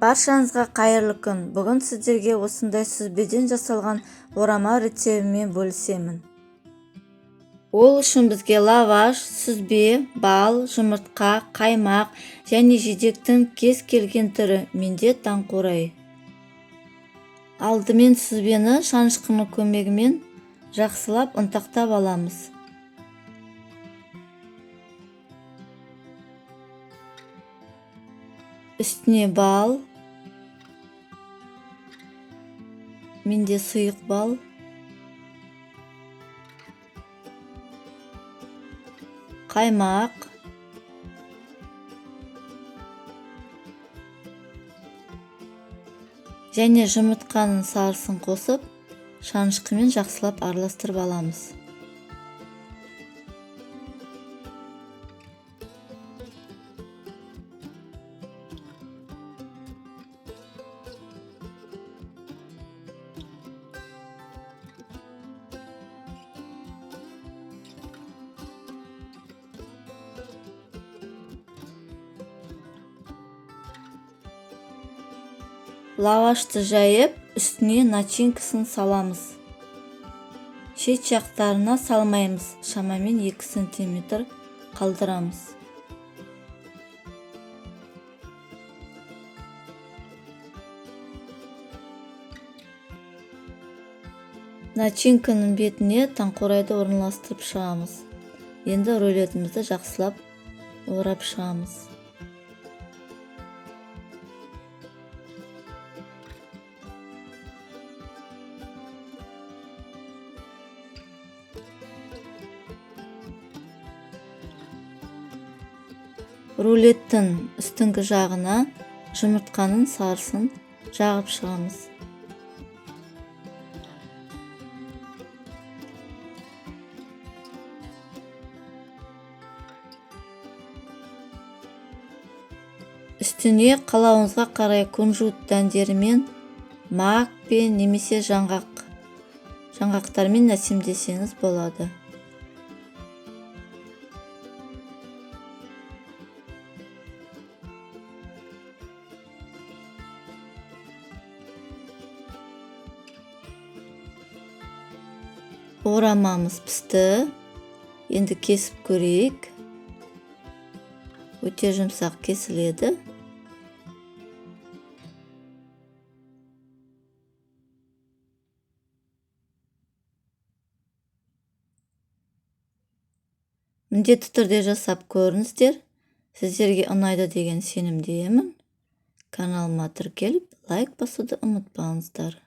Баршаңызға қайырлы күн. Бүгін сіздерге осындай сүзбеден жасалған орама рецебімен бөлісемін. Ол үшін бізге лаваш, сүзбе, бал, жұмыртқа, қаймақ және жидектің кез келген түрі, менде таңқурай. Алдымен сүзбені шанышқының көмегімен жақсылап ұнтақтап аламыз. Үстіне бал, менде сұйық бал, қаймақ, және жұмыртқаның сарысын қосып, шанышқымен жақсылап араластырып аламыз. Лавашты жайып, үстіне начинкасын саламыз. Шет жақтарына салмаймыз, шамамен 2 см қалдырамыз. Начинканың бетіне таңқурайды орналастырып шығамыз. Енді рулетімізді жақсылап орап шығамыз. Рулеттің үстіңгі жағына жұмыртқаның сарысын жағып шығамыз. Үстіне қалауыңызға қарай күнжіт дәндерімен, мак пен немесе жаңғақтармен нәсемдесеңіз болады. Орамамыз пісті. Енді кесіп көрейік. Өте жұмсақ кесіледі. Міндетті түрде жасап көріңіздер. Сіздерге ұнайды деген сенімдемін. Каналыма тіркеліп, лайк басуды ұмытпаңыздар.